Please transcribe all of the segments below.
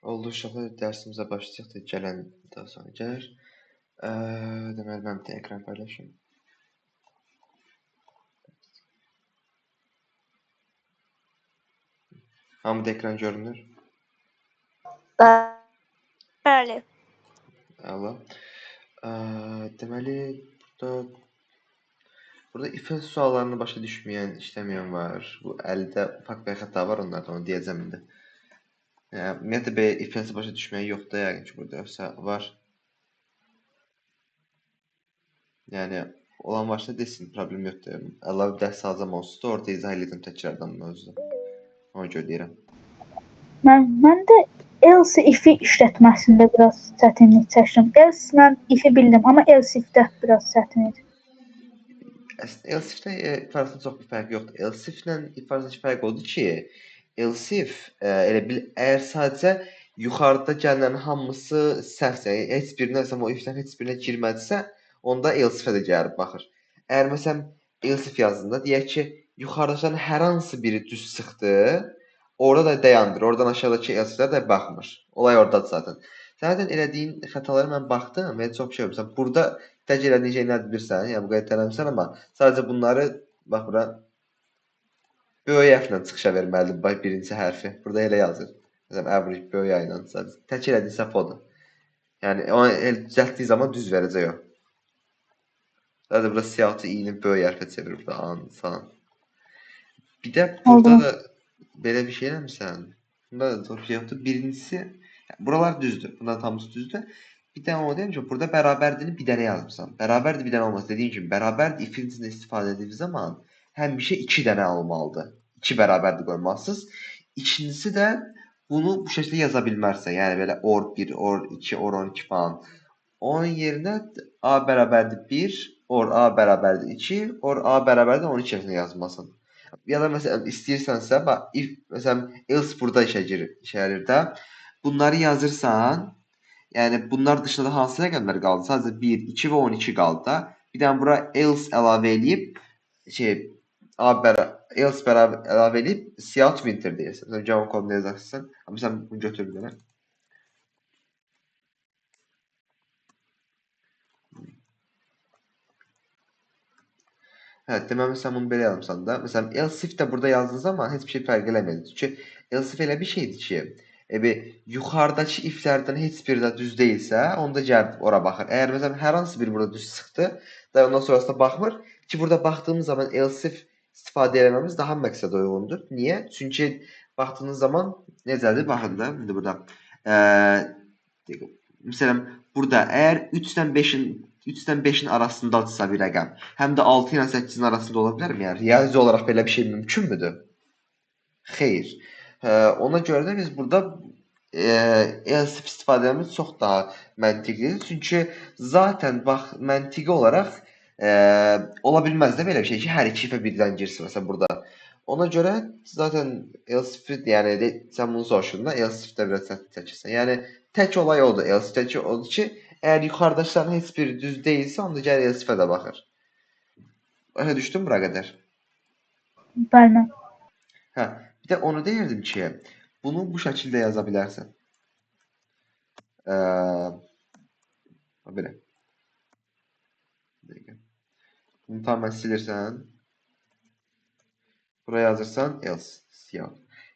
Oldu uşaqlar, dərsimizə başlayaq da gələn daha sonra gəlir. Deməli, mən bir də ekran paylaşım. Hamıda ekran görünür. Bəli. Əla. Deməli, burada ifade suallarını başa düşməyən, işləməyən var. Bu əldə ufak bir xəta var, onlardan onu deyəcəm indi. Ümumiyyətlə, ifadəsi başa düşməyən yoxdur, yəqin ki, burada yoxsa var. Yəni, olan varsa desin, problem yoxdur. Əlavə dərs alacam olsun da, orada izah edirəm təkrardan mövzuda. Ona görə deyirəm. Mən də else if-i işlətməsində biraz çətinlik çəkdim. Else mən if-i bildim, amma else if-də biraz çətin idi. Əslində else if-də ifadəsində çox bir fərq yoxdur. Else if-lə ifadəsində fərq odur ki, else if elə bil əgər sadəcə yuxarıda gələnlərin hamısı səhvsə, heç birinə o if-dən heç birinə girmədisə, onda else if-ə də gəlib baxır. Əgər məsələn else if yazdığında deyək ki, yuxarıdakıların hər hansı biri düz çıxdı, orada da dayandır. Oradan aşağıdakı else if-lərə də baxmır. Olay ordadır zaten. Zaten elədiyin xətalara mən baxdım və çox şey görmüşəm. Burada tək elədiyin şey nədir bilirsən? Yəni bu qədər tələmsən, amma sadəcə bunları bax bura böyük hərflə çıxışa verməlidir. Bax birinci hərfi. Burada elə yazır. Məsələn, average böyük A ilə sadəcə. Tək elədiyin səhv odur. Yəni onu düzəltdiyi zaman düz verəcək o. Sadəcə burada siyahıcı i-ni böyük hərfə çevirir burada A-nı, sağ. Bir də burada da belə bir şey eləmirsən. Bunda da çox şey yoxdur. Birincisi, buralar düzdür. Bunların hamısı düzdür. Bir dənə o deyim ki, burada bərabərdini bir dənə yazmışsan. Bərabərdir bir dənə olmaz. Dediğin kimi, bərabərdir ifin içində istifadə edildiği zaman həmişə 2 dənə olmalıdır. 2 bərabərdir qoymalısınız. İkincisi də bunu bu şəkildə yaza bilmərsən. Yəni belə or 1, or 2, or 12 falan. Onun yerinə A bərabərdir 1, or A bərabərdir 2, or A bərabərdir 12 şəklində yazmalısın. Ya da məsələn istəyirsənsə, bax, if məsələn else burada işə gəlir də. Bunları yazırsan, yəni bunlar dışında hansı rəqəmlər qaldı? Sadəcə 1, 2 və 12 qaldı da. Bir dənə bura else əlavə eləyib else bərabər əlavə eləyib Seattle winter deyirsən. Məsələn, Java kodunu yazarsan, amma sən bunu götür bir dənə. Hə, deməli sən bunu belə yazmısan da. Məsələn, else if də burada yazdığın zaman heç bir şey fərq eləmir. Çünki else if elə bir şeydir ki, yuxarıdakı if-lərdən heç biri də düz deyilsə, onda gəlib ora baxır. Əgər məsələn hər hansı biri burada düz çıxdı, da ondan sonrasında baxmır ki, burada baxdığımız zaman else if istifadə etməmiz daha məqsədə uyğundur. Niyə? Çünki baxdığınız zaman necədir? Baxın da, indi burada. Məsələn, burada əgər 3-dən 5-in arasındadırsa bir rəqəm, həm də 6 ilə 8-in arasında ola bilərmi? Yəni riyazi olaraq belə bir şey mümkünmüdür? Xeyr. Ona görə də biz burada else if istifadə etmemiz çox daha məntiqlidir. Çünki zaten bax məntiqi olaraq ola bilməz də belə bir şey ki, hər iki ifə birdən girsin məsələn burada. Ona görə zaten else if yəni sən bunu soruşduğunda else if-də biraz çəkirsən. Yəni tək olay odur. Else if-dəki odur ki, əgər yuxarıdakıların heç biri düz deyilsə, onda gəl else if-ə də baxır. Başa düşdün bura qədər? Bəli. Hə, bir də onu deyirdim ki, bunu bu şəkildə yaza bilərsən. Belə. Bunu tamamen silirsən. Buraya yazırsan else. Siyah.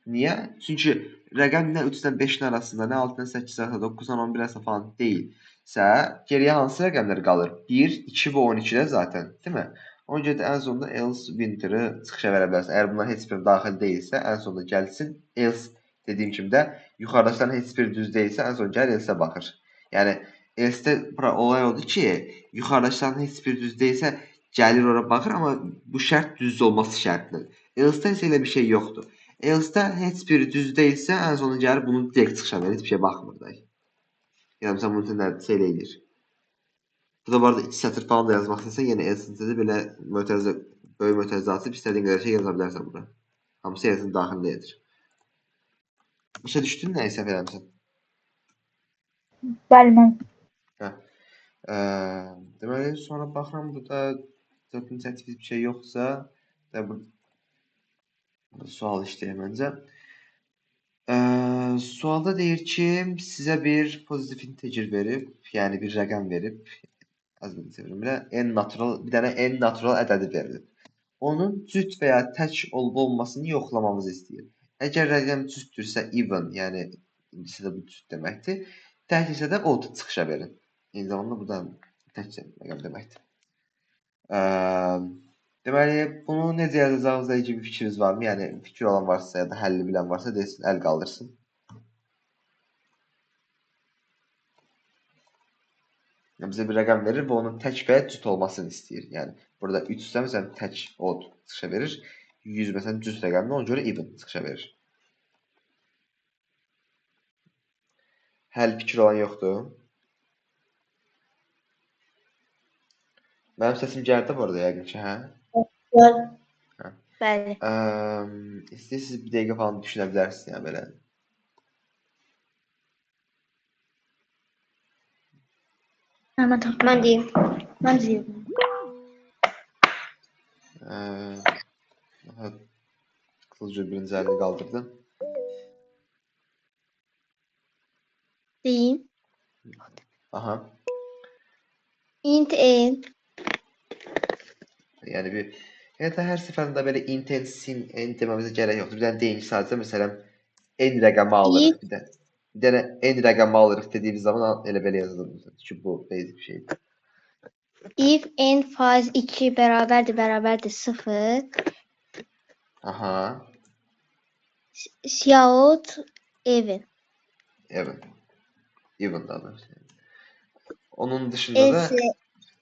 Niyə? Çünki rəqəm nə 3-dən 5-in arasında, nə 6-dan 8 arasında, 9-dan 11 arasında falan deyilsə, geriyə hansı rəqəmlər qalır? 1, 2 və 12-də zaten, değil mi? Ona görə də ən sonunda else winter-ı çıxışa verə bilərsən. Əgər bunlar heç biri daxil deyilsə, ən sonunda gəlsin else dediyim kimi də yuxarıdakıların heç biri düz deyilsə, ən sonunda gəlir else-ə baxır. Yəni else-də bura olay oldu ki, yuxarıdakıların heç biri düz deyilsə, gəlir ora baxır, amma bu şərt düz olması şərtlə. Else-də isə elə bir şey yoxdur. Else-də heç biri düz deyilsə, ən sonunda gəlir bunu direkt çıxışa verir, heç bir şey baxmır da. Yəni məsələn bunu nədirsə elə eləyir. Burada bu arada 2 sətr falan da yazmaq istəsən, yenə else-də də belə böyük mötərizə açıb istədiyin qədər şey yaza bilərsən bura. Hamısı else-nin daxilindədir. Başa düşdün nəyi səhv eləmirsən? Bəli, mən. Hə. Deməli sonra baxıram burada zaten çətin bir şey yoxsa da burada sual işləyir məncə. Sualda deyir ki, sizə bir pozitiv integer verib, yəni bir rəqəm verib, az bir sevirəm belə, bir dənə n natural ədədi verilib. Onun cüt və ya tək olub olmasını yoxlamamızı istəyir. Əgər rəqəm cütdürsə even, yəni ikincisi də bu cüt deməkdir. Təkdirsə də odd çıxışa verin. Eyni zamanda bu da tək rəqəm deməkdir. Deməli, bunu necə yazacağınızla ilgili bir fikriniz varmı? Yəni fikir olan varsa ya da həlli bilən varsa desin, əl qaldırsın. Bizə bir rəqəm verir və onun tək və ya cüt olmasını istəyir. Yəni burada 3 isə məsələn tək odd çıxışa verir. 100 məsələn cüt rəqəmdir, ona görə even çıxışa verir. Həll fikir olan yoxdur. Mənim səsim gəldi bu arada yəqin ki, hə? Bəli. İstəyirsiniz bir dəqiqə falan düşünə bilərsiniz yəni belə. Mən deyim. Mən deyim. Qılıcı birinci əlini qaldırdı. Deyim. Aha. Int n. Yəni bir hər səfərində belə intensin n deməmizə gərək yoxdur. Bir dənə deyin ki, sadəcə məsələn n rəqəmi alırıq bir dənə n rəqəmi alırıq dediyimiz zaman elə belə yazılır ki, bu basic bir şeydir. If n faiz 2 bərabərdir 0. Aha. Yahut even. Evet. Even daha doğrusu. Onun dışında da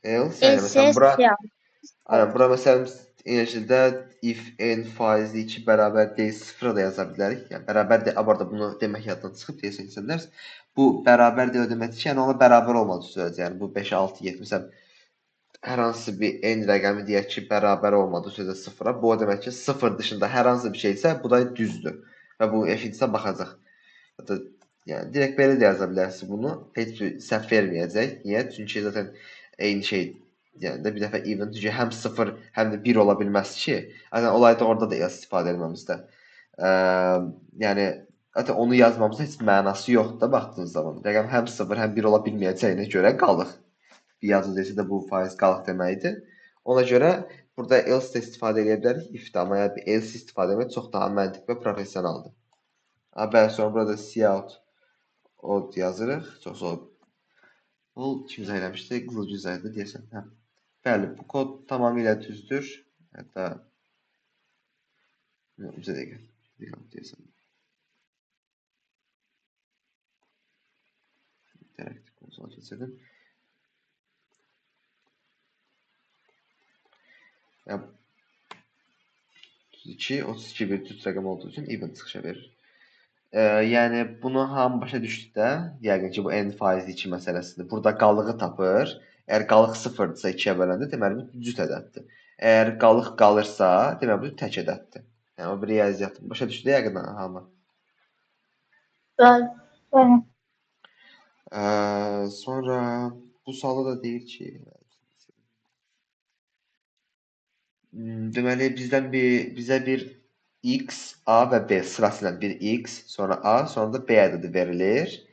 else yani mesela bura mesela enerjide if n faizi 2 bərabər deyil 0 da yaza bilərik. Yəni bərabər de, burada bunu demək yaddan çıxıb deyəsən insanlar. Bu bərabər deyil deməkdir ki, yəni ona bərabər olmadığı sürəcə. Yəni bu 5 6 7 məsələn hər hansı bir n rəqəmi deyək ki, bərabər olmadığı sürəcə 0-a, bu o demək ki, 0 dışında hər hansı bir şeysə, bu da düzdür və bu eşitsə baxacaq. Hətta yəni direkt belə də yaza bilərsiniz bunu. Heç bir səhv verməyəcək. Niyə? Çünki zaten eyni şey yəni də bir dəfə even çünki həm 0 həm də 1 ola bilməz ki. Yəni olayda orada da istifadə etməmizdə. Yəni zaten onu yazmamızda heç mənası yoxdur da baxdığınız zaman. Rəqəm həm 0 həm 1 ola bilməyəcəyinə görə qalıq. Bir yazıcısı da bu faiz qalıq deməkdir. Ona görə burada else də istifadə edə bilərik. If-də amma yəni else istifadə etmək çox daha məntiqli və professionaldır. Bəli, sonra burada cout od yazırıq. Çox sağ ol. Bu kim izah eləmişdi? Qılıcı izah edir deyəsən. Hə. Bəli, bu kod tamamilə düzdür. Hətta bizə dəqiqə. Deyəsən. İnteraktiv konsola keçirdim. Yəni 32 bir düz rəqəm olduğu üçün even çıxışa verir. Yəni bunu hamı başa düşdü də. Yəqin ki, bu n faizi 2 məsələsidir. Burada qalığı tapır. Əgər qalıq 0-dırsa 2-yə böləndə, deməli bu cüt ədəddir. Əgər qalıq qalırsa, deməli bu tək ədəddir. Yəni o bir riyaziyyat. Başa düşdü yəqin hamı. Bəli. Sonra bu sualda da deyir ki, deməli bizə bir x, a və b sırasıyla bir x, sonra a, sonra da b ədədi verilir.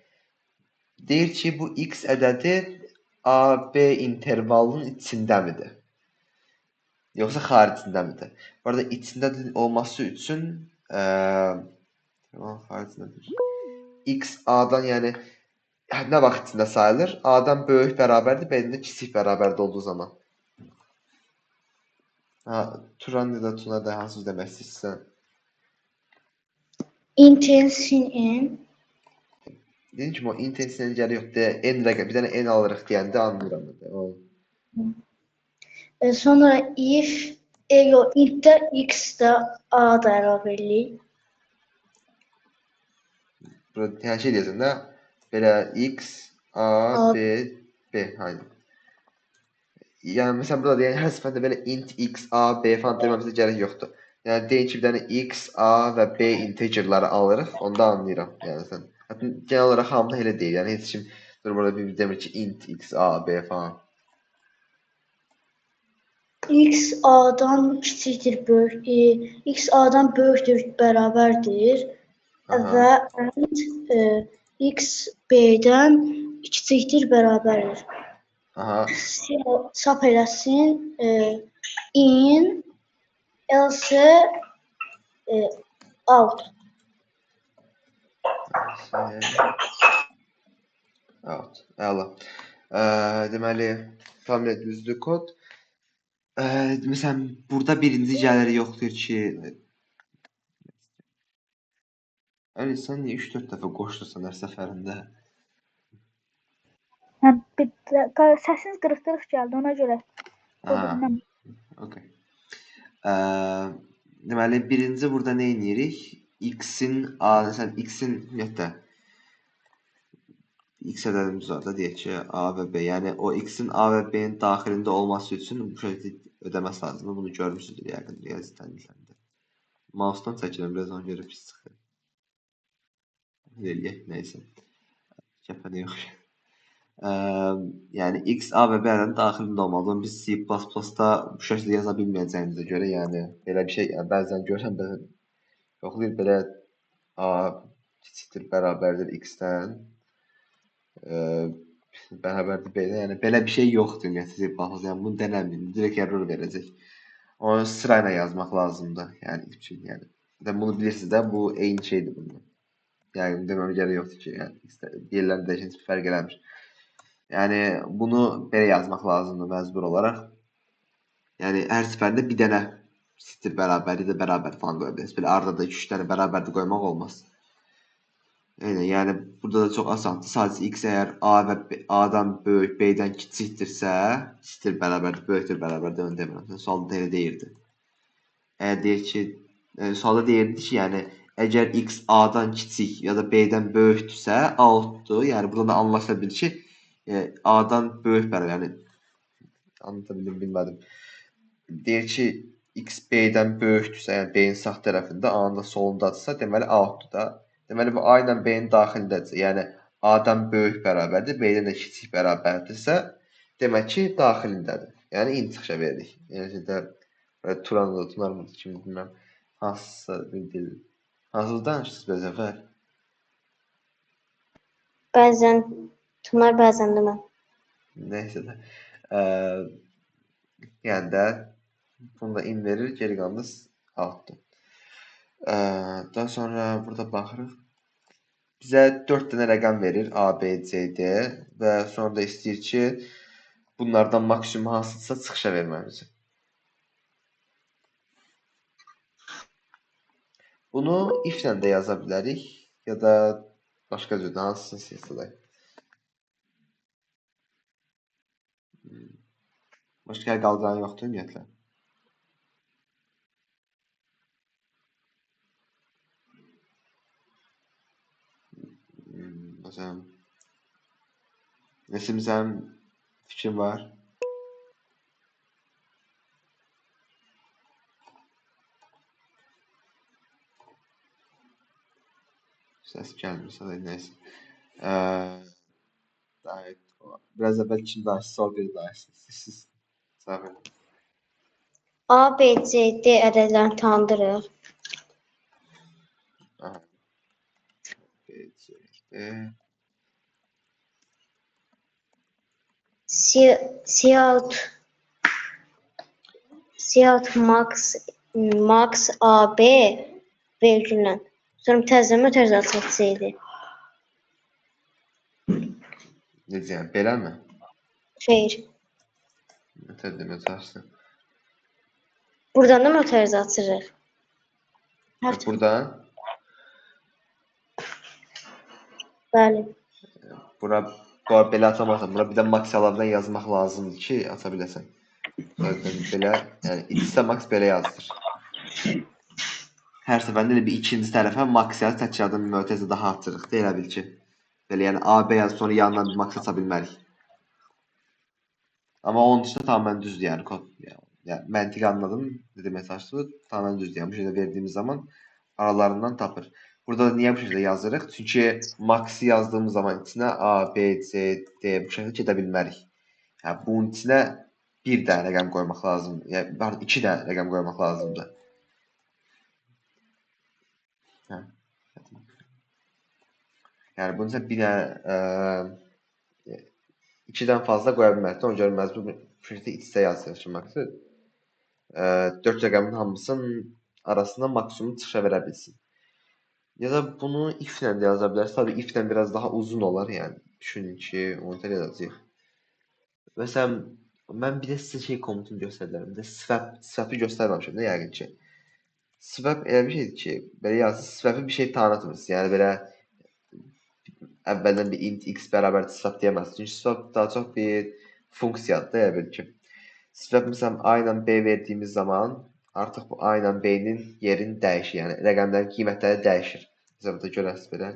Deyir ki, bu x ədədi a, b intervalının içindəmidir? Yoxsa xaricindəmidir? Bu arada içində olması üçün xaricindədir. X a-dan yəni nə vaxt içində sayılır? A-dan böyük bərabərdir, B-dən də kiçik bərabərdə olduğu zaman. Turan ya da Tuna da hansı demək istəyirsən? Intensin n. Dedin ki, o intensindən gəri yoxdur. N rəqəm, bir dənə n alırıq deyəndə anlayıram. Sonra if intdə x də a da əlavə edirik. Burada hər şey deyəsən də belə x, a, b, b. Hayır. Yəni məsələn burada deyən hər səfərdə belə int x, a, b falan deməmizə gərək yoxdur. Yəni deyin ki, bir dənə x, a və b integerləri alırıq, onda anlayıram. Yəni sən hətta genel olaraq hamıda elə deyil. Yəni heç kim dur burada bir demir ki, int x, a, b falan. X a-dan kiçikdir, böyük. X a-dan böyükdür, bərabərdir. Aha. və and x b-dən kiçikdir, bərabərdir. Aha. Sap eləsin in else out. Out. Əla. Deməli, tam düzdür kod. Məsələn, burada birinci gəlir yoxdur ki, sən niyə 3-4 dəfə qoşdursan hər səfərində? Həm səsiniz qırıq-qırıq gəldi, ona görə. Ha, okey. Deməli, birinci burada nə edirik? X-in, məsələn, X-in ümumiyyətlə X ədədimiz var da, deyək ki, A və B. Yəni, o X-in A və B-nin daxilində olması üçün bu şəkildə ödəməsi lazımdır. Bunu görmüsünüzdür yəqin riyazi təhlillərdə. Mouse'dan çəkirəm, biraz onu görə pis çıxır. Eləyək, neysə. Kəpənə yox. Yəni, X, A və B ədədinin daxilində olmalıdır. Biz C++-da bu şəkildə yaza bilməyəcəyimizə görə, yəni, belə bir şey, yəni, bəzən görürəm, bəzən yoxlayır, belə A kiçikdir, bərabərdir X-dən. Bərabərdir B-dən. Yəni, belə bir şey yoxdur, ümumiyyətlə, yəni, bunu denəməyin, direkt error verəcək. Onu sırayla yazmaq lazımdır, yəni, yəni. Bunu bilirsiniz də, bu eyni şeydir bunun. Yəni, deməmə gərək yoxdur ki, yəni, yerlərin dəyişən fərq eləmir. Yəni, bunu belə yazmaq lazımdır məcbur olaraq. Yəni, hər səfərində bir dənə kiçikdir, bərabər, ya da bərabər falan qoya bilərsiniz. Belə arada da 2-3 dənə bərabər də qoymaq olmaz. Yəni, burada da çox asandır. Sadəcə X əgər A və A-dan böyük, B-dən kiçikdirsə, kiçikdir, bərabərdir, böyükdür, bərabərdir, onu demirəm. Sualda elə deyirdi. Əgər deyir ki, sualda deyirdi ki, yəni, əgər X A-dan kiçik ya da B-dən böyükdürsə, outdur. Yəni, buradan da anlaşıla bilir ki, A-dan böyük bərabər, yəni, anlatabildim, bilmədim. Deyir ki, X B-dən böyükdürsə, yəni B-nin sağ tərəfində, A-nın da solundadırsa, deməli outdur da. Deməli, bu A ilə B-nin daxilindədirsə, yəni A-dan böyük bərabərdir, B-dən də kiçik bərabərdirsə, demək ki, daxilindədir. Yəni, intiqşa veririk. Yəni, Turan'da, Tunar'da kimi bilməm, hansısa bir dil. Hansı danışırsınız belə Zəfər? Bəzən Tunar, bəzən də mən. Neysə də. Yəni də, bunda in verir, geri qalanı outdur. Daha sonra burada baxırıq. Bizə 4 dənə rəqəm verir A, B, C, D və sonra da istəyir ki, bunlardan maksimum hansıdırsa çıxışa verməmizi. Bunu if-lə də yaza bilərik ya da başqa cürdə hansısını istəyirsə. Başqa yer qaldıran yoxdur ümumiyyətlə. Məsələn, Nəsim, sənin fikrin var? Səs gəlmirsə də neysə. Biraz əvvəl kim danışdı, sual bir danışdı. Sağ olun. A, B, C, D ədədlərini tanıdırıq. Aha. B, C, D. Cout max A, B vergüllə. Sonra təzədən mötərizat çəksəydi. Necə yəni, beləmi? Xeyr. Mötərizat. Buradan da mötərizat açırıq. Buradan? Bəli. Bura belə açamazsan. Bura bir də max əlavədən yazmaq lazımdır ki, aça biləsən. Belə, yəni içsə max belə yazılır. Hər səfərində elə bir ikinci tərəfə max yaz, təkrardan mötərizə daha açırıq da, elə bil ki. Belə, yəni A, B yaz, sonra yanından bir max aça bilmərik. Amma onun dışında tamamən düzdür, yəni kod. Yəni məntiqi anladım, nə demək çalışdığını, tamamən düzdür. Yəni bu şəkildə verdiyimiz zaman aralarından tapır. Burada da niyə bu şəkildə yazırıq? Çünki max-ı yazdığımız zaman içinə A, B, C, D bu şəkildə gedə bilmərik. Yəni bunun içinə bir dənə rəqəm qoymaq lazımdır. Yəni 2 dənə rəqəm qoymaq lazımdır. Hə. Yəni bunun üçün bir dənə 2-dən fazla qoya bilməzsən. Ona görə məcbur firti iç-içə yazılmışdır. 4 rəqəmin hamısının arasında maksimum çıxışa verə bilsin. Ya da bunu if-lə də yaza bilərsiniz. Tabii if-lə biraz daha uzun olar, yəni. Düşünün ki, onu da yazacağıq. Məsələn, mən bir də sizə şey komutunu göstərərəm. Bir də swap-ı göstərməmişəm də yəqin ki. Swap elə bir şeydir ki, belə yazsınız, swap-ı bir şey tanıtmırsınız. Yəni belə əvvəldən bir int x bərabər swap deyəməzsiniz. Çünki swap daha çox bir funksiyadır da, elə bil ki. Swap məsələn A ilə B verdiyimiz zaman artıq bu A ilə B-nin yerini dəyişir. Yəni rəqəmlərin qiymətləri dəyişir. Məsələn, burada görəsiniz belə.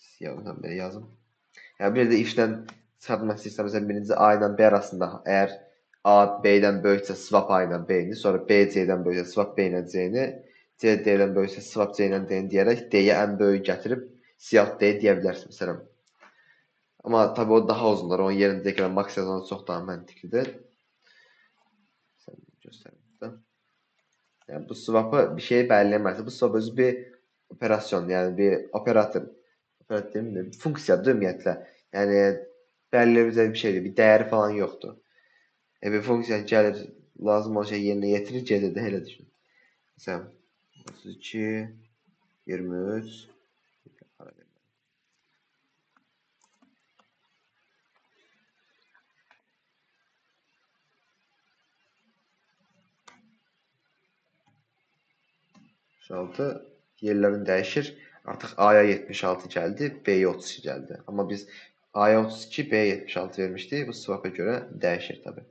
Siyahıdan belə yazım. Yəni bir də if-dən çıxartmaq istəyirsən, məsələn, birinci A ilə B arasında əgər A B-dən böyüksə swap A ilə B-ni, sonra B C-dən böyüksə swap B ilə C-ni, C D-dən böyüksə swap C ilə D-ni deyərək D-yə ən böyük gətirib siyah D deyə bilərsiniz məsələn. Amma tabii o daha uzunlar. Onun yerində ekrana max yazan çox daha məntiqlidir. Göstərim. Yəni bu swap-ı bir şey bəlirləməz. Bu swap özü bir operasyon, yəni bir operator demir, funksiyadır ümumiyyətlə. Yəni bəlirləyəcək bir şeydir, bir dəyəri falan yoxdur. Bir funksiya gəlir, lazım olan şey yerinə yetirir, gedir də elə düşün. Məsələn, 32 23 6 yerlərini dəyişir. Artıq A-ya 76 gəldi, B-yə 32 gəldi. Amma biz A-ya 32, B-yə 76 vermişdik. Bu swap-a görə dəyişir tabii.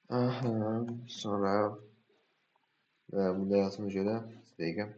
Aha, sonra bunda yazıma görə dəqiqə.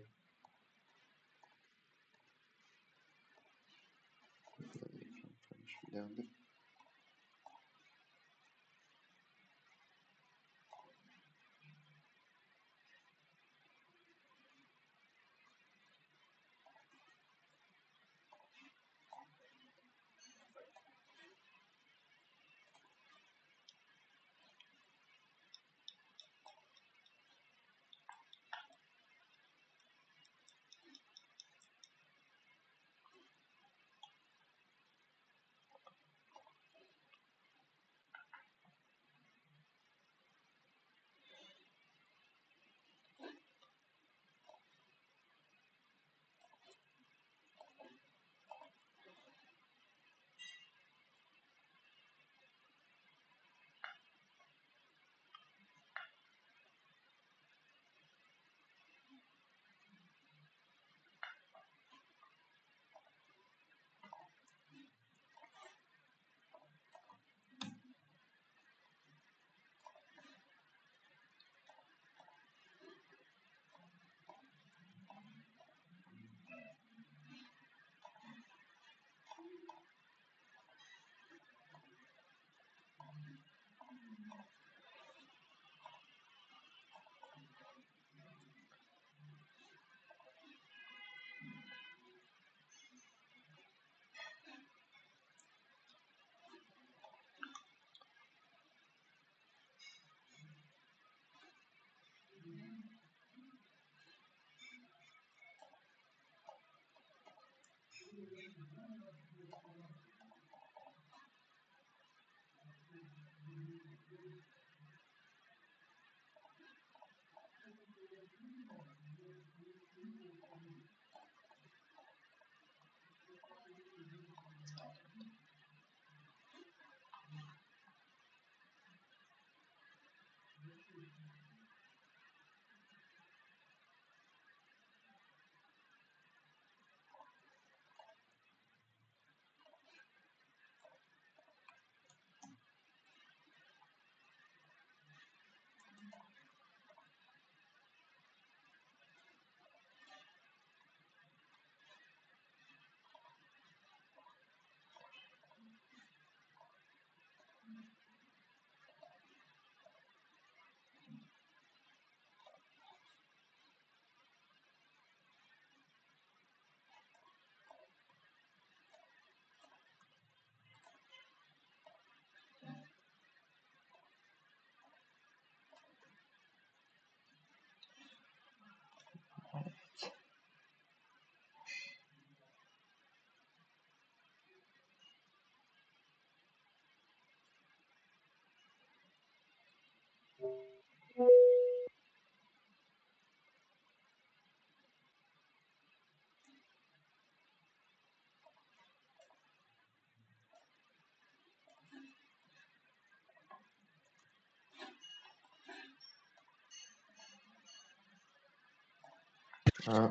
Ha,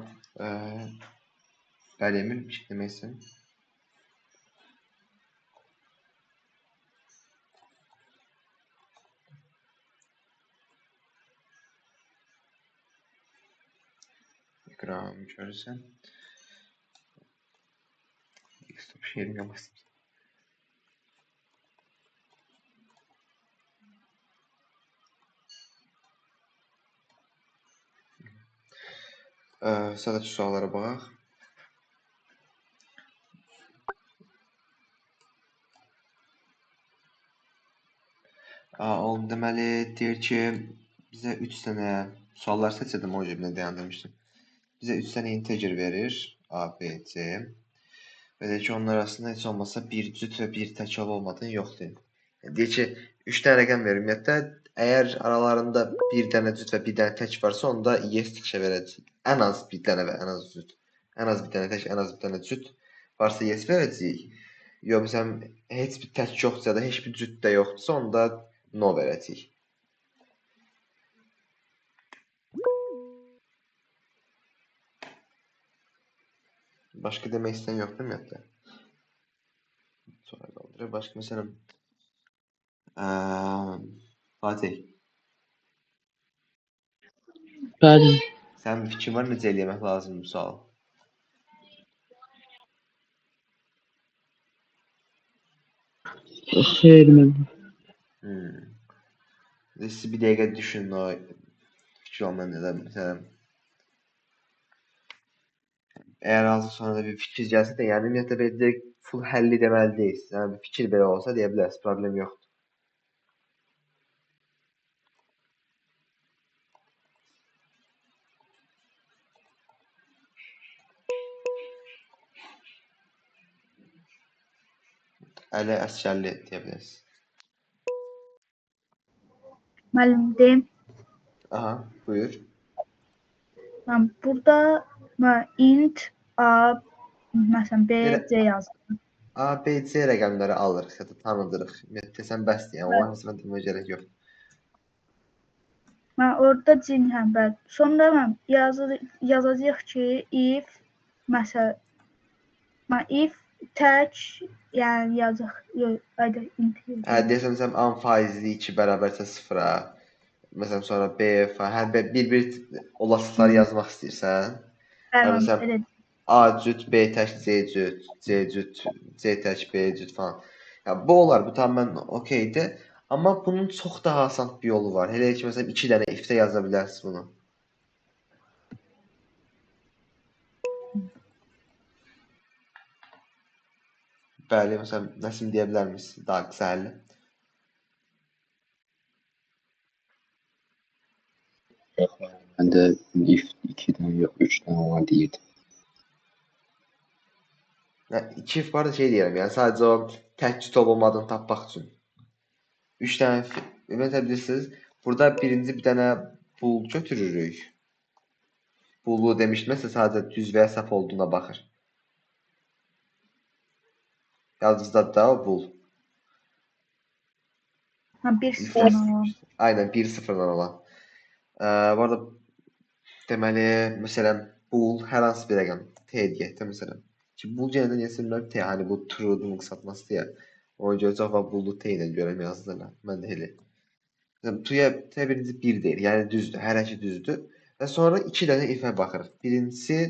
bəli, Emil, bir şey demək istəyirəm. Ekran görürsən. Desktop sharing yapmasın. Sadəcə suallara baxaq. O deməli deyir ki, bizə 3 dənə suallar seçdim, o cibinə dayandırmışdım. Bizə 3 dənə integer verir, A, B, C. Və deyir ki, onlar arasında heç olmasa bir cüt və bir təkrar olmadığını yoxlayın. Deyir ki, 3 dənə rəqəm verir. Ümumiyyətlə, əgər aralarında bir dənə cüt və bir dənə tək varsa, onda yes tikşə verəcək. Ən az bir dənə və ən az cüt. Ən az bir dənə tək, ən az bir dənə cüt varsa yes verəcəyik. Yox, məsələn, heç bir tək yoxdursa da, heç bir cüt də yoxdursa, onda no verəcəyik. Başqa demək istəyən yoxdur ümumiyyətlə. Sonra qaldırır. Başqa məsələn, Fatih, Bəli. sənin bir fikrin var necə eləmək lazımdır bu sual? Xeyr, mən. Siz bir dəqiqə düşünün o fikir olmayan da məsələn. Əgər azı sonra da bir fikir gəlsə də, yəni ümumiyyətlə belə direkt full həlli deməli deyilsiniz. Yəni bir fikir belə olsa deyə bilərsiniz, problem yoxdur. Əli Əsgərli deyə bilərsiniz. Müəllim deyim. Aha, buyur. Burada int A məsələn B, Belə C yazdım. A, B, C rəqəmləri alırıq ya da tanıdırıq. Ümumiyyətlə desəm bəsdir, yəni onların hamısını demə gerək yox. Orada cin bəli. Sonra yazacağıq ki, if məsələn if tək yəni yazacaq. Yox, ayda int. Deyəsən məsələn A faizli 2 bərabərsə 0-a. Məsələn sonra B hər bir olasılıqları yazmaq istəyirsən. Yəni məsələn Elə. A cüt, B tək, C cüt, C cüt, C tək, B cüt falan. Ya bu olar, bu tamam okeydir. Amma bunun çox daha asan bir yolu var. Elə ki məsələn 2 dənə if-də yaza bilərsiniz bunu. Bəli, məsələn Nəsim deyə bilərmisiniz daha qısa həlli? Yox, mən də if 2-dən yox, 3-dən olan deyirdim. 2 if var da şey deyirəm, yəni sadəcə o tək cüt olmadığını tapmaq üçün. 3 dənə ümumiyyətlə bilirsiniz, burada birinci bir dənə bul götürürük. Bulu demişdimsə sadəcə düz və ya səhv olduğuna baxır. Yadınızdadır da o bul. Ha 1-0 olan. Aynen 1-0-dan olan. Bu arada deməli, məsələn, bul hər hansı bir rəqəm T deyək də məsələn. Ki bul yenə də deyəsən T, hani bu true'nun qısaltmasıdır ya. Ona görə cavab bulu T ilə görəm yazdılar. Mən də elə. Mesela T birinci 1 deyil, yəni düzdür, hər şey düzdür. Və sonra 2 dənə if-ə baxırıq. Birincisi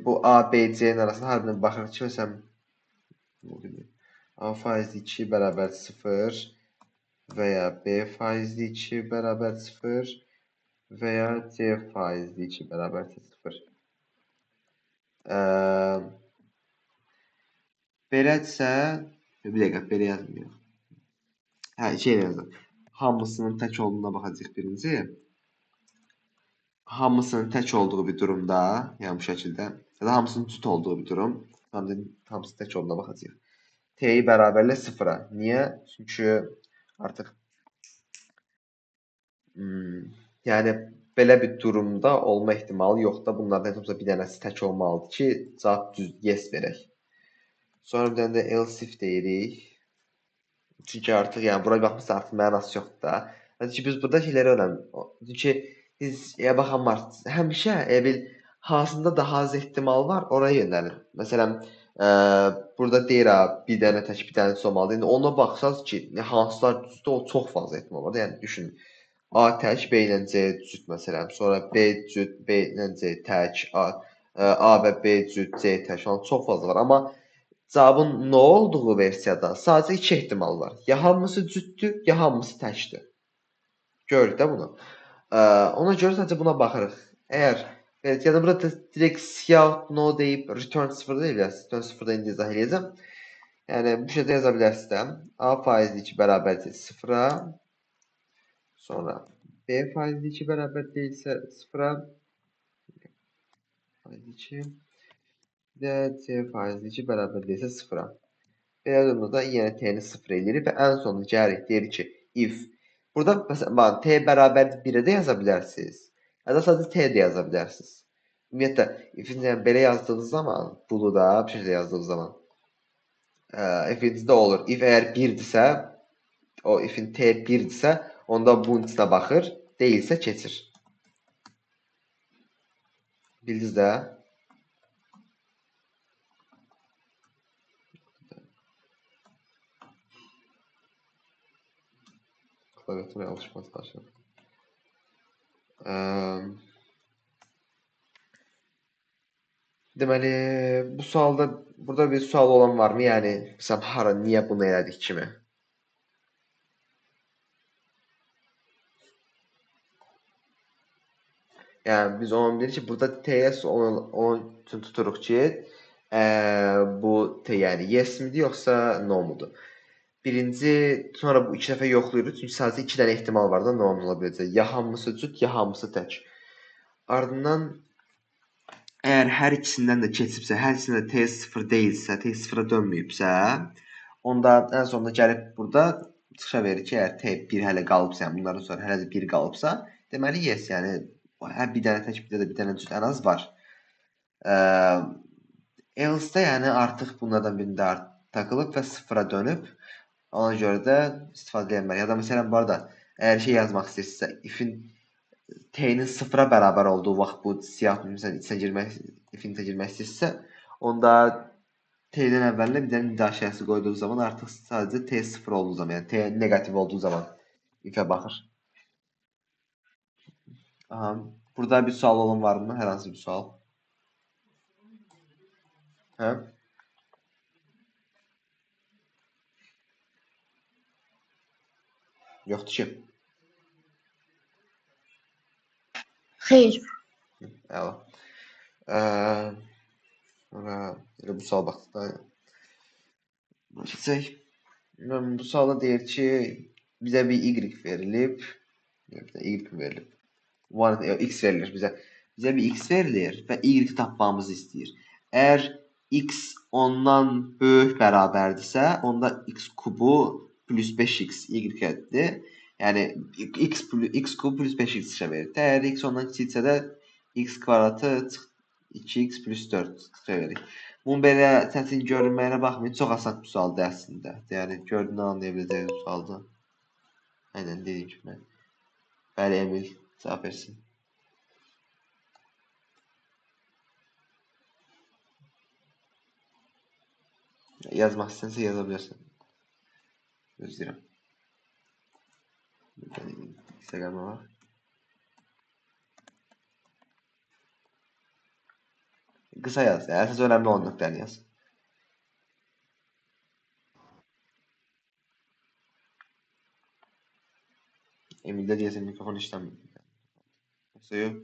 bu A, B, C-nin arasında hər birinə baxırıq ki, məsələn A faizli 2 bərabər 0 və ya B faizli 2 bərabər 0 və ya C faizli 2 bərabər 0. Belədirsə, bir dəqiqə, belə yazmıyor. Hə, şey yazdım. Hamısının tək olduğuna baxacaq birinci. Hamısının tək olduğu bir durumda, yəni bu şəkildə, ya da hamısının cüt olduğu bir durum, hamısı tək olduğuna baxacaq. T-yi bərabərlə 0-a. Niyə? Çünki artıq yəni belə bir durumda olma ehtimalı yoxdur. Bunlardan heç olmasa bir dənəsi tək olmalıdır ki, cavab düz yes verək. Sonra bir dənə də else if deyirik. Çünki artıq yəni bura baxmışsa artıq mənası yoxdur da. Yəni ki biz burada şeyləri öyrəndik. Çünki Biz baxan var. Həmişə bil hansında daha az ehtimal var, oraya yönəlin. Məsələn, burada deyir ha, bir dənə tək bir dənə olmalıdır. İndi ona baxsaz ki, hansılar düzdür, o çox fazla ehtimal var. Yəni düşünün. A tək, B ilə C cüt məsələn. Sonra B cüt, B ilə C tək, A və B cüt, C tək falan çox fazla var. Amma cavabın nə olduğu versiyada sadəcə iki ehtimal var. Ya hamısı cütdür, ya hamısı təkdir. Görürük də bunu. Ona görə sadəcə buna baxırıq. Əgər evet, ya da burada direkt siyah no deyib return 0 deyil ya. Return 0 da indi izah edəcəm. Yəni bu şəkildə yaza bilərsiniz. A faizli 2 bərabərdir 0-a. Sonra B faizli 2 bərabər deyilsə 0-a. Faizli 2. Və C faizli 2 bərabər deyilsə 0-a. Belə durumda da yenə T-ni 0 eləyirik və ən sonunda gəlirik. Deyir ki, if. Burada məsələn, T bərabərdir 1-ə də yaza bilərsiniz. Ya da sadəcə T də yaza bilərsiniz. Ümumiyyətlə, if-in belə yazdığınız zaman, bunu da bir şəkildə yazdığınız zaman if-inizdə olur. If əgər 1-dirsə, o if-in T 1-dirsə, onda bunun içinə baxır, deyilsə keçir. Bildiniz də? Klaviatura alışması başladı. Deməli, bu sualda burada bir sual olan varmı? Yəni, məsələn, hara, niyə bunu elədik kimi? Yəni, biz onu deyirik ki, burada TS onun üçün tuturuq ki, bu T, yəni yes midir, yoxsa no mudur? Birinci, sonra bu iki dəfə yoxlayırıq, çünki sadəcə iki dənə ehtimal var da no ola biləcək. Ya hamısı cüt, ya hamısı tək. Ardından əgər hər ikisindən də keçibsə, hər ikisində T 0 deyilsə, T 0-a dönməyibsə, onda ən sonunda gəlib burada çıxışa verir ki, əgər T 1 hələ qalıbsa, yəni bunların sonra hələ də 1 qalıbsa, deməli yes, yəni hər bir dənə tək, bir də bir dənə cüt ən az var. Else-də yəni artıq bunlardan birində takılıb və 0-a dönüb, ona görə də istifadə edilməli. Ya da məsələn, bu arada, əgər şey yazmaq istəyirsinizsə, if-in T-nin 0-a bərabər olduğu vaxt bu siyah məsələn içinə girmək istəyirsə, onda T-dən əvvəlinə bir dənə müdaxiləsi qoyduğu zaman artıq sadəcə T 0 olduğu zaman, yəni T neqativ olduğu zaman if-ə baxır. Aha, burada bir sual olan varmı? Hər hansı bir sual? Hə? Yoxdur ki. Xeyr. Əla. Elə bu sual baxdı da. Keçək. Bu sualda deyir ki, bizə bir y verilib. Y verilib. X verilir bizə. Bizə bir x verilir və y tapmamızı istəyir. Əgər x ondan böyük bərabərdirsə, onda x kubu plus 5x y-dir. Yəni x kub plus 5x çıxa verir. Əgər x ondan kiçiksə də x kvadratı 2x plus 4 çıxa verir. Bunun belə çətin görünməyinə baxmayın, çox asan bir sualdır əslində. Yəni gördüyünü anlaya biləcəyiniz bir sualdır. Aynen dediyim kimi. Bəli, Emil, cavab versin. Yazmaq istəyirsə yaza bilərsən. Gözləyirəm. Instagram'a var. Qısa yaz. Yəni, əsas önəmli olan nöqtəni yaz. Emil'de deyəsən mikrofon işləmir. Yoxsa yox?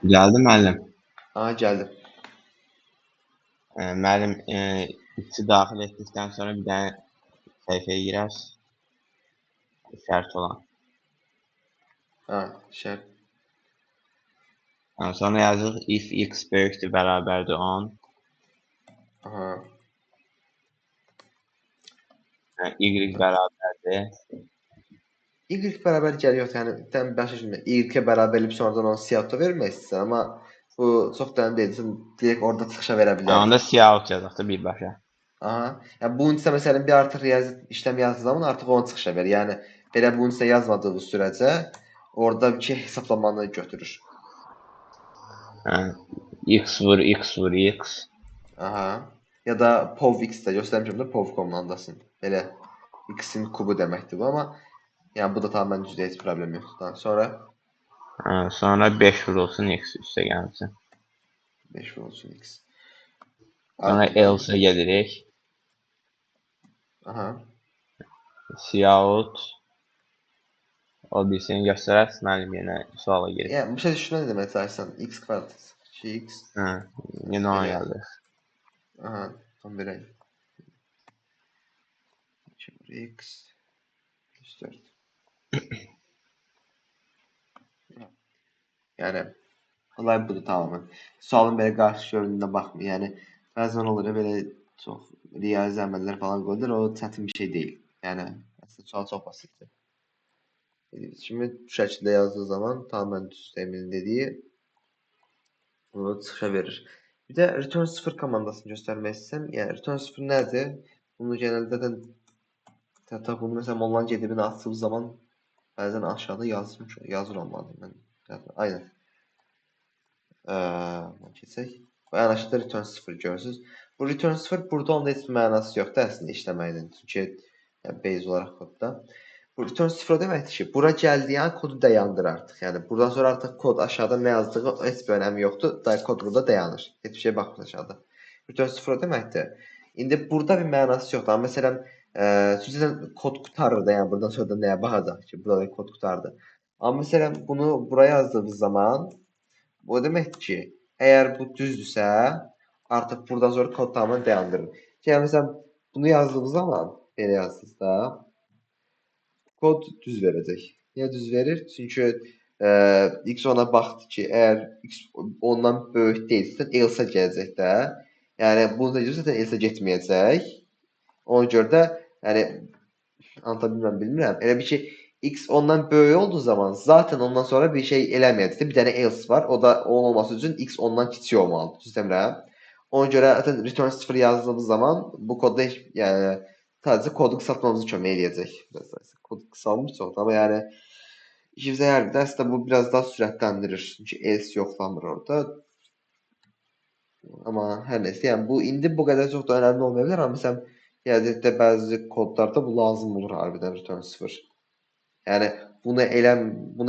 Geldi müəllim. Aha, gəldim. Müəllim, içi daxil etdikdən sonra bir dənə səhifəyə girər. Şərt olan. Ha, şərt. Sonra yazır if x böyükdür, bərabərdir 10. Aha. Y bərabərdir Y bərabər gəlir yox, yəni sən başa düşmə. Y-ə bərabərliyib sonradan onu siyahıda vermək istəsən, amma bu çox da deyilsin, direkt orada çıxışa verə Ha, onda bilərsən. siyah olacaq da birbaşa. Aha. Yəni bunun isə məsələn bir artıq riyazi işlem yazdığı zaman artıq onu çıxışa verir. Yəni belə bunun isə yazmadığı sürəcə orada bir şey hesablamanı götürür. Ha, x vur x vur x. Aha. Ya da POV-X də göstərmişəm də POV komandasını. Belə X-in kubu deməkdir bu, amma yəni bu da tamamilə düzdür, heç problem yoxdur. Sonra Ha, sonra 5 vurulsun x üstə gəlsin. 5 olsun X. Sonra else gelirik. Aha. Siyahut o birisini göstərərsən, mənim yenə suala girib. Yəni bir şey düşünə demək çalışsan X kvadrat 2X. Ha, yenə ona gəldi. Aha. Tam belə. 2X plus 4. Yəni olay budur tamamən. Sualın belə qarşı göründüyünə baxmır. Yəni bəzən olur ya belə çox riyazi əməllər falan qoyulur, o çətin bir şey deyil. Yəni əslində sual çox basitdir. Kimi bu şəkildə yazdığı zaman tamamən düz Emin dediyi onu çıxışa verir. Bir də return 0 komandasını göstərmək istəsəm, yəni return 0 nədir? Bunu genəldə də hətta bunu məsələn onların gedibini açdığım zaman bəzən aşağıda yazır olmalı. Mən aynen. Keçək. Bu ən aşağıda return 0 görürsünüz. Bu return 0 burada onda heç bir mənası yoxdur əslində işləməklə. Çünki yəni base olaraq kodda. Bu return 0 deməkdir ki, bura gəldiyi an kodu dayandır artıq. Yəni buradan sonra artıq kod aşağıda nə yazdığı heç bir önəmi yoxdur. Kod burada dayanır. Heç bir şey baxmır aşağıda. Return 0 deməkdir. İndi burada bir mənası yoxdur. Amma məsələn, sizdən kod qutarır da, yəni buradan sonra da nəyə baxacaq ki, burada kod qutardı. Amma məsələn bunu buraya yazdığımız zaman bu deməkdir ki, əgər bu düzdürsə, artıq buradan sonra kod tamamını dayandırır. Yəni məsələn bunu yazdığımız zaman belə yazdığınızda kod düz verəcək. Niyə düz verir? Çünki x ona baxdı ki, əgər x ondan böyük deyilsə, else gələcək də. Yəni bunu da görürsə else getməyəcək. Ona görə də yəni anlata bilmirəm. Elə bir ki x ondan böyük olduğu zaman zaten ondan sonra bir şey eləməyəcək. Bir dənə else var. O da onun olması üçün x ondan kiçik olmalıdır. Düz demirəm? Ona görə zaten return 0 yazdığımız zaman bu kodda yəni sadəcə kodu qısaltmamızı kömək eləyəcək. Kod qısalmış çox, amma yəni işimizə yarayır. Əslində bu biraz daha sürətləndirir. Çünki else yoxlanmır orada. Amma hər nəsə, yəni bu indi bu qədər çox da önəmli olmaya bilər. Amma məsələn, gələcəkdə bəzi kodlarda bu lazım olur harbiden return 0. Yəni bunu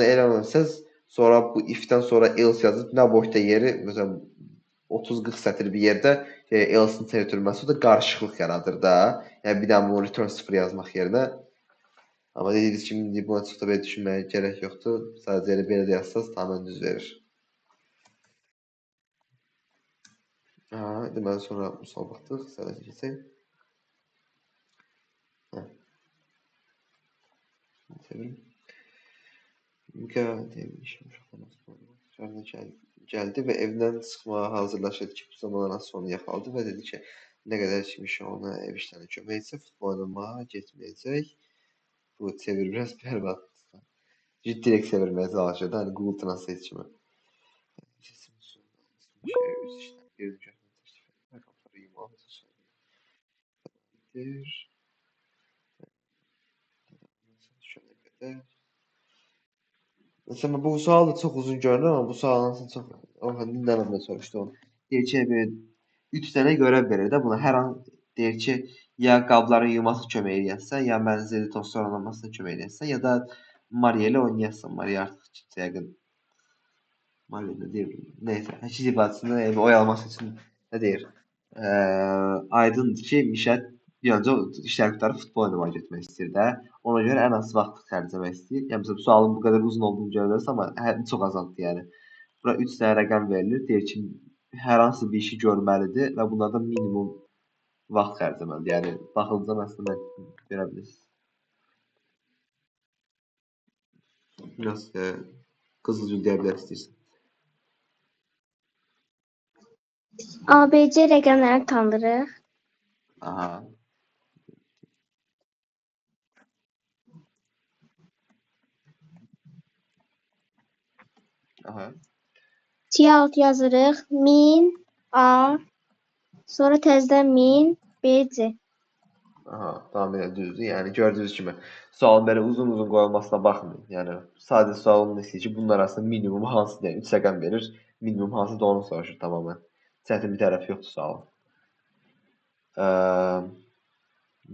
eləməsəz, sonra bu if-dən sonra else yazıb nə boşda yeri, məsələn 30-40 sətr bir yerdə else-in çevirməsi da qarışıqlıq yaradır da. Yəni bir daha bunu return 0 yazmaq yerinə. Amma dediyiniz kimi indi buna çox da belə düşünməyə gərək yoxdur. Sadəcə elə belə də yazsanız tamamilə düz verir. Deməli sonra misal baxdıq, sələsə keçək. Çevirim. Demişim, gəldi və evdən çıxmağa hazırlaşırdı ki, bu zamanlar sonra yaxaladı və dedi ki, nə qədər içmiş ona ev işlərinə kömək etsə, futbol oynamağa getməyəcək. Bu çevir biraz bərbad. Direkt çevirməyə çalışırdı, hani Google Translate kimi. Sesim üç işlem bir rakamları yumağı söyleyebilir. Şöyle kadar. Mesela bu sual da çok uzun görünür ama bu sualın çok dinlememde soruşdu onu. Deyir ki, 3 dənə görev verir də buna. Hər an deyir ki, ya qabların yuması kömək eləyəsən, ya mənzili tostlar olmasına kömək eləyəsən, ya da Maria ilə oynayasın. Maria artıq kimsə yəqin. Maria nə deyir? Neyse. Həkiz ibadəsində oyalaması üçün nə deyir? Aydındır ki, Mişət bir öncə işlər qutarıb futbol oynamağa getmək istəyir də. Ona görə ən az vaxt xərcləmək istəyir. Yəni bu sualın bu qədər uzun olduğunu görürsən, amma çox azaltdı yəni. Bura 3 dənə rəqəm verilir. Deyir ki, hər hansı bir işi görməlidir və bunlarda minimum vaxt xərcləməlidir. Yəni baxıldığı məsələn görə bilirsiniz. Biraz qızılgül deyə bilər istəyirsən. ABC rəqəmləri tanırıq. Aha. Aha. C alt yazırıq. 1000 A, sonra təzədən 1000 B, C. Aha, tamamilə düzdür. Yəni gördüyünüz kimi sualın belə uzun-uzun qoyulmasına baxmayın. Yəni sadə sualın istəyir ki, bunlar arasında minimum hansı deyən 3 rəqəm verir, minimum hansı da onu soruşur tamamilə. Çətin bir tərəfi yoxdur sualın.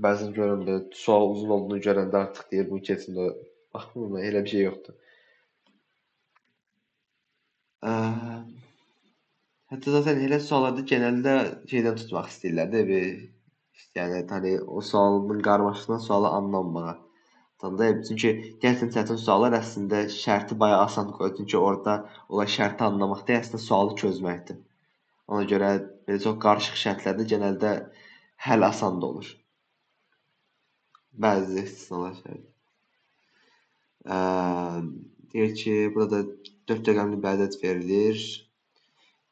Bəzən görürəm belə sual uzun olduğunu görəndə artıq deyir bu keçsin də baxmıram, elə bir şey yoxdur. Hətta zaten elə suallarda genəldə şeydən tutmaq istəyirlər də yəni hani o sualın qarmaşığından sualı anlamağa. Çünki gerçəkdən çətin suallar əslində şərti bayağı asan qoyur. Çünki orada olan şərti anlamaq deyil, əslində sualı çözməkdir. Ona görə belə çox qarışıq şərtlərdə genəldə həll asan da olur. Bəzi istisnalar şərt. Deyir ki, burada 4 rəqəmli bir ədəd verilir.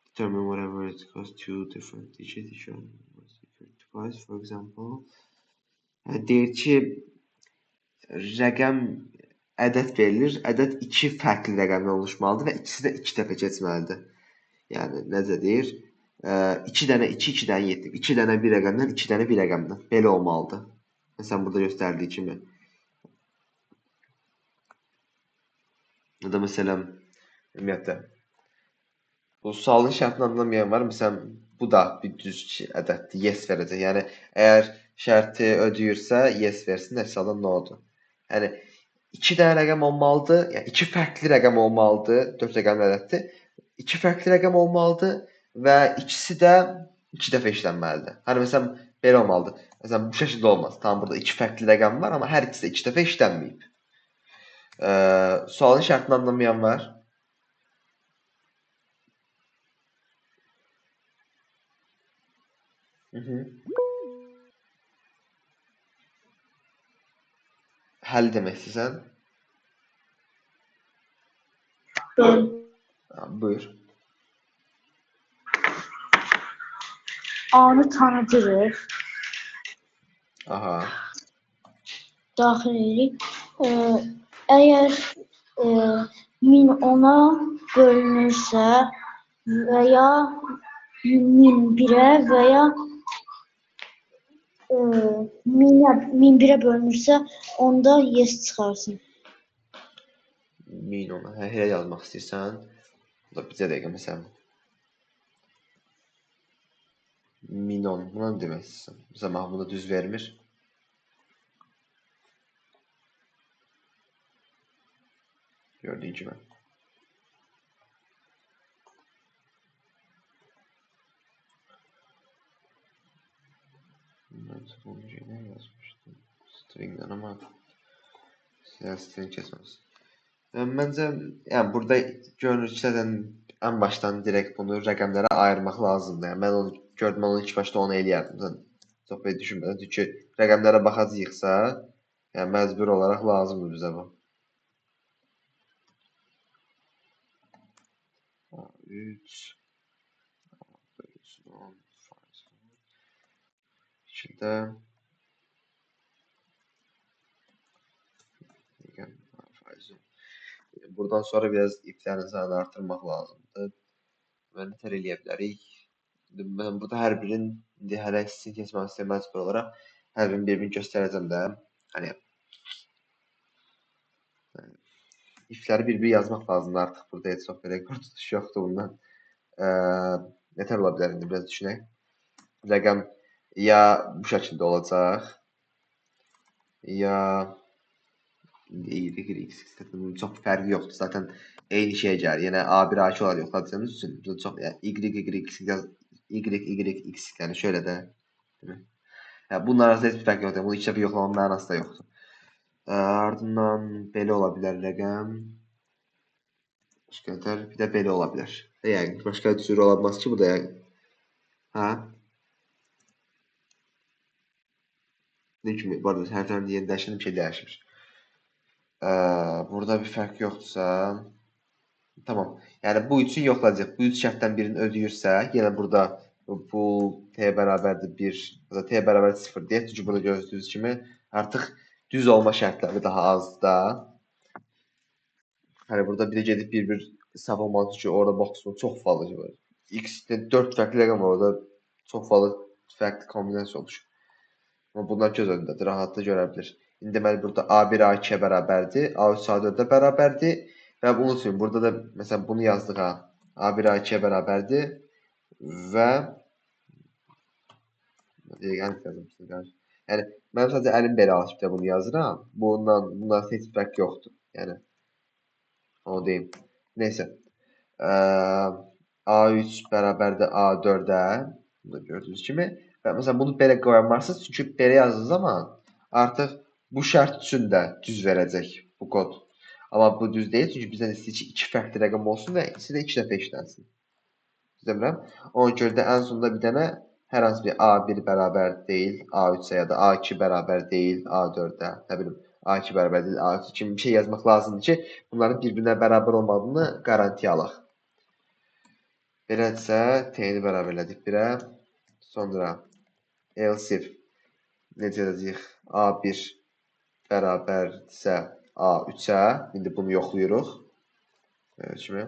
Determine whatever it goes to different digits twice, for example. Deyir ki, rəqəm ədəd verilir. Ədəd 2 fərqli rəqəmdən oluşmalıdır və ikisi də 2 dəfə keçməlidir. Yəni necə deyir? 2 dənə 2, 2 dənə 7. 2 dənə bir rəqəmdən, 2 dənə bir rəqəmdən. Belə olmalıdır. Məsələn, burada göstərdiyi kimi. Ya da məsələn, ümumiyyətlə, bu sualın şərtini anlamayan var. Məsələn, bu da bir düz ədəddir. Yes verəcək. Yəni, əgər şərti ödəyirsə, yes versin, əks halda no-dur. Yəni, 2 dənə rəqəm olmalıdır. Yəni, 2 fərqli rəqəm olmalıdır. 4 rəqəmli ədəddir. 2 fərqli rəqəm olmalıdır və ikisi də 2 dəfə işlənməlidir. Hani, məsələn, belə olmalıdır. Məsələn, bu şəkildə olmaz. Tam burada 2 fərqli rəqəm var, amma hər ikisi də 2 dəfə işlənməyib. Sualın şərtini anlamayan var. Həll demək istəyirsən? Buyur. A-nı tanıdırıq. Aha. Daxil edirik. Əgər 1000 10-a bölünürsə və ya 1000 1-ə və ya 1000 1-ə bölünürsə, onda yes çıxarsın. 1000 10-a. Elə yazmaq istəyirsən. Bu da bizə dəqiqə məsələn. 1000 10. Buna nə demək istəyirsən? Məsələn, bunu düz vermir. Gördüyün kimi. Ben sonuncuyu ne yazmıştım? String'den ama string kesmez. Məncə, yəni burada görünür ki, zaten ən başdan direkt bunu rəqəmlərə ayırmaq lazımdır. Yəni mən onu gördüm, onu ilk başda onu eləyərdim. Sən çox belə düşünmədən. Çünki rəqəmlərə baxacağıqsa, yəni məcbur olaraq lazımdır bizə bu. 3 şekildə buradan sonra biraz iplərin sayını artırmaq lazımdır. Və nətər eləyə bilərik? Mən burada hər birinin hələ sizin keçmək istəməz olaraq hər birinin bir-birini göstərəcəm də. Hani ifləri bir-bir yazmaq lazımdır artıq. Burada heç çox belə qurtuluş yoxdur bundan. Nətər ola bilər indi biraz düşünək. Rəqəm ya bu şəkildə olacaq, ya çox fərqi yoxdur. Zaten eyni şeyə gəlir. Yenə A1 A2 olaraq yoxladığımız üçün burada çox Y yəni şöyle də. Yəni bunlar arasında heç bir fərq yoxdur. Bunu iki dəfə yoxlamamın mənası da yoxdur. Ardından belə ola bilər rəqəm. Başqa bir də belə ola bilər. Yəni başqa cür ola bilməz ki, bu da yəni. Hə? Ne kimi? Bu arada hər tərəfində yeni dəyişən bir şey dəyişmir. Burada bir fərq yoxdursa, tamam. Yəni bu üçün yoxlayacaq. Bu üç şərtdən birini ödəyirsə, yenə burada bu t bərabərdir 1, ya da t bərabərdir 0 deyək. Çünki burada gördüyünüz kimi artıq düz olma şərtləri daha azdır da. Hani burada bir de gedib bir hesablamalı ki, orada maksimum çox fazla var. X-də 4 fərqli rəqəm var, orada çox fazla fərqli kombinasiya olur. Amma bunlar göz önündədir, rahatlıqla görə bilir. İndi deməli burada A1 A2-yə bərabərdir, A3 A4-ə bərabərdir və unutmayın, burada da məsələn bunu yazdıq ha. A1 A2-yə bərabərdir və yəni mən sadəcə əlim belə açıb da bunu yazıram. Bundan heç fərq yoxdur. Yəni onu deyim. Neysə. A3 bərabərdir A4-ə. Bunu gördüyünüz kimi. Və məsələn bunu belə qoyamarsınız. Çünki belə yazdığınız zaman artıq bu şərt üçün də düz verəcək bu kod. Amma bu düz deyil. Çünki bizdən istəyir ki, 2 fərqli rəqəm olsun və ikisi də 2 dəfə işlənsin. Demirəm. Ona görə də ən sonunda bir dənə hər hansı bir A1 bərabər deyil A3-ə ya da A2 bərabər deyil A4-ə, nə bilim A2 bərabər deyil A3 kimi bir şey yazmaq lazımdır ki, bunların bir-birinə bərabər olmadığını qarantiya alaq. Belədirsə, T-ni bərabərlədik 1-ə. Sonra else if necə yazıyıq? A1 bərabərdirsə A3-ə. İndi bunu yoxlayırıq. Kimi.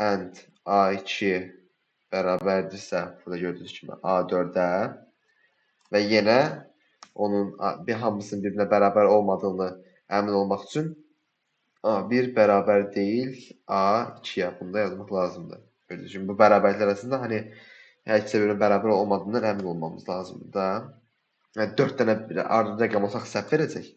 And A2 bərabərdirsə, burada gördüyünüz kimi A4-ə və yenə onun hamısının bir-birinə bərabər olmadığını əmin olmaq üçün A1 bərabər deyil A2-yə bunu da yazmaq lazımdır. Gördüyünüz kimi bu bərabərliklər arasında hani hər ikisi bir-birinə bərabər olmadığından əmin olmamız lazımdır da. Yəni 4 dənə ardında rəqəm olsaq səhv verəcək.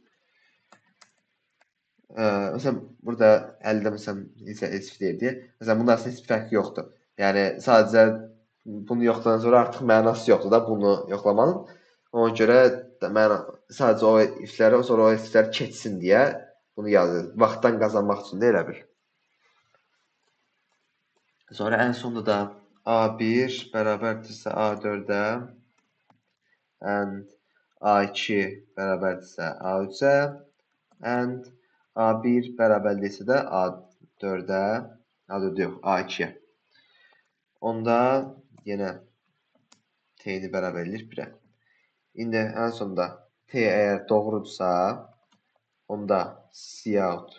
Məsələn burada əldə məsələn heç deyil deyə. Məsələn bunun arasında heç fərqi yoxdur. Yəni sadəcə bunu yoxladan sonra artıq mənası yoxdur da bunu yoxlamanın. Ona görə mən sadəcə o ifləri, sonra o iflər keçsin deyə bunu yazıram. Vaxtdan qazanmaq üçün də elə bil. Sonra ən sonunda da A1 bərabərdirsə A4-ə and A2 bərabərdirsə A3-ə and A1 bərabərdirsə də A4-ə, A4 yox, A2-yə. Onda yenə T-ni bərabərləyir 1-ə. İndi ən sonunda T əgər doğrudursa, onda cout,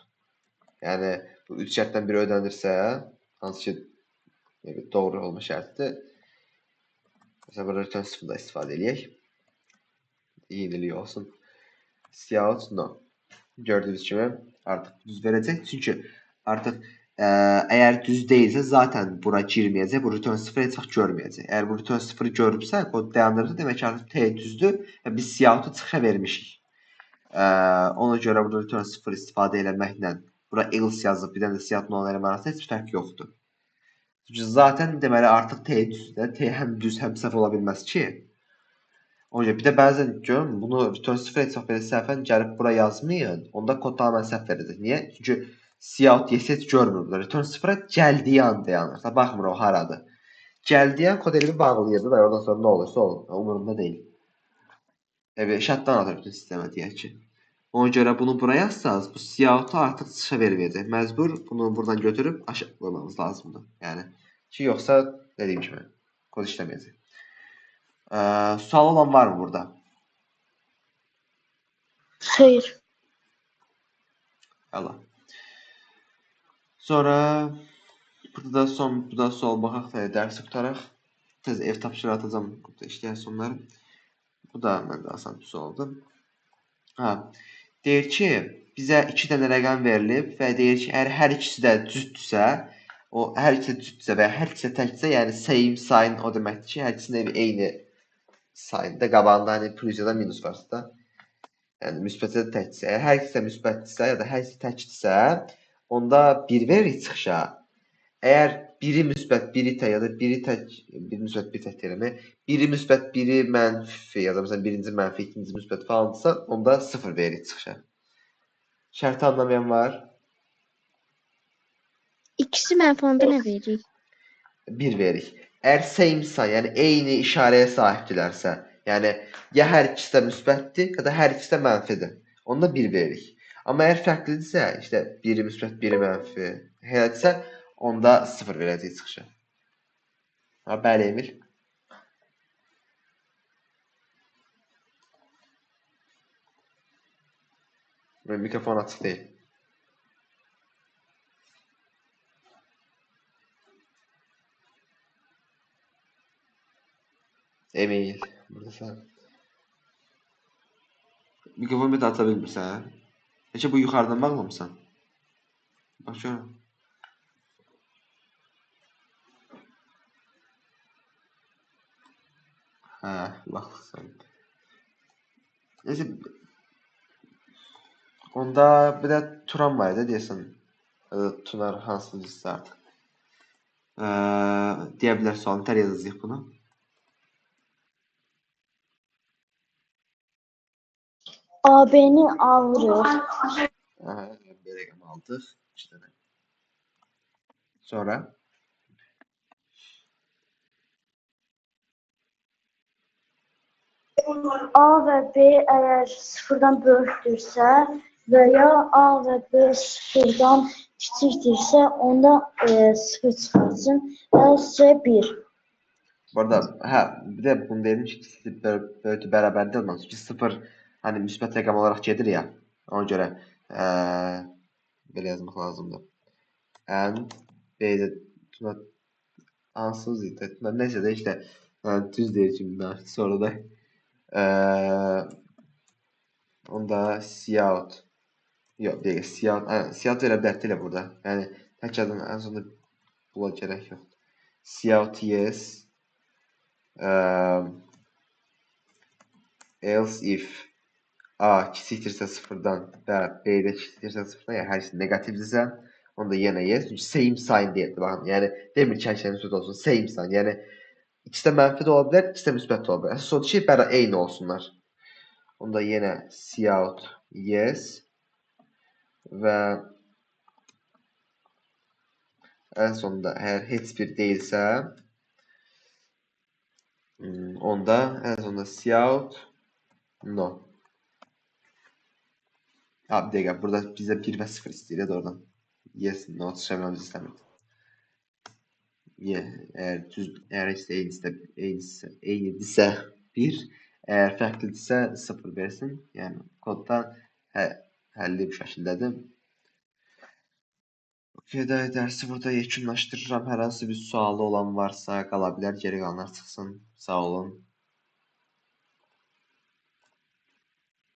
yəni bu 3 şərtdən biri ödənirsə, hansı ki doğru olma şərtidir. Məsələn, burada return sıfırda istifadə edək. Yenilik olsun. Cout no. Gördüyünüz kimi artıq düz verəcək. Çünki artıq əgər düz deyilsə zaten bura girməyəcək. Bu return 0 heç vaxt görməyəcək. Əgər bu return 0-ı görübsə, kod dayandırdı. Demək ki, artıq T düzdür və biz cout-u çıxa vermişik. Ona görə burada return 0 istifadə eləməklə bura else yazıb, bir dənə də cout null eləmə arasında heç bir fərq yoxdur. Çünki zaten deməli artıq T düzdür. T həm düz, həm səhv ola bilməz ki. Ona görə bir də bəzən görün, bunu return 0 heç vaxt belə səhvən gəlib bura yazmayın. Onda kod tamamən səhv verəcək. Niyə? Çünki cout yes görmür burada. Return 0-a gəldiyi an dayanır. Baxmır o haradır. Gəldiyi an kod elimi bağlayırdı da oradan sonra nə olursa olur. Umurumda deyil. Shutdown atır bütün sistemə deyək ki. Ona görə bunu buraya yazsanız, bu cout-u artıq çıxışa verməyəcək. Məcbur bunu buradan götürüb aşağı qoymamız lazımdır. Yəni ki, yoxsa dediyim kimi kod işləməyəcək. Sual olan var mı burada? Xeyr. Allah. Sonra burada da sual baxaq da dərsi qutaraq. Tez ev tapşırığı atacağım burada işləyən sonları. Bu da məndə asan bir sualdır. Deyir ki, bizə 2 dənə rəqəm verilib və deyir ki, əgər hər ikisi də düzdürsə, hər ikisi düzdürsə və hər ikisi təkdirsə, yəni same sign o deməkdir ki, hər ikisinin evi eyni sign'da, qabağında hani plus ya da minus varsa da, yəni müsbətdə təkdirsə, əgər hər ikisi müsbətdirsə ya da hər ikisi təkdirsə, onda 1 veririk çıxışa. Əgər biri müsbət, biri tək ya da biri müsbət, biri tək deyirəm, biri müsbət, biri mənfi ya da məsələn birinci mənfi, ikinci müsbət falandırsa, onda 0 veririk çıxışa. Şərti anlamayan var? İkisi mənfi onda nə veririk? 1 veririk. Əgər same sign, yəni eyni işarəyə sahibdirlərsə, yəni ya hər ikisi də müsbətdir, ya da hər ikisi də mənfidir. Onda 1 veririk. Amma əgər fərqlidirsə, işte biri müsbət, biri mənfi, elədirsə, onda 0 verəcəyik çıxışa. Bəli, Emil. Mikrofon açıq deyil. Emil. Buradasan. Mikrofon bir ata bilmirsən. Heç bu yuxarıdan bağlamısan. Bakıyorum. Hə, baxırsan. Neyse, onda bir də Turan var idi deyəsən. Tunar hansı dilsə artıq. Deyə bilər sualını tər yazacağıq bunu. AB-ni alırıq. Bir rəqəm aldıq. 2 dənə. Sonra A və B əgər sıfırdan böyükdürsə və ya A və B sıfırdan kiçikdirsə, onda sıfır çıxartsın. Else 1. bu arada hə, bir də bunu dedim ki, ikisi böyütü bərabərdir ondan sonra 0 hani müsbət rəqəm olaraq gedir ya. Ona görə belə yazmaq lazımdır. And B-də Tuna ansız idi. Neyse də işte düz deyir şimdi artık sonra da onda Cout yok değil Cout elə dərd elə burada. Yəni tək adın ən sonunda bula gerək yoxdur. Cout yes else if A kiçikdirsə sıfırdan və B də kiçikdirsə sıfırdan, yəni hər ikisi negativdirsə, onda yenə yes. Çünki same sign deyildi. Baxın, yəni demir ki, hər şeyin üstü olsun. Same sign. Yəni ikisi də mənfi də ola bilər, ikisi də müsbət də ola bilər. Əsas odur ki, eyni olsunlar. Onda yenə Cout yes və ən sonunda əgər heç bir deyilsə, onda ən sonunda Cout no. Bir dəqiqə, burada bizə 1 və 0 istəyir oradan. Yes, no, çevirmemiz istəmir. Əgər heç də eynidirsə 1, əgər fərqlidirsə 0 versin. Yəni koddan həlli bu şəkildədir. Okey, dərsi burada yekunlaşdırıram. Hər hansı bir sualı olan varsa qala bilər, geri qalanlar çıxsın. Sağ olun.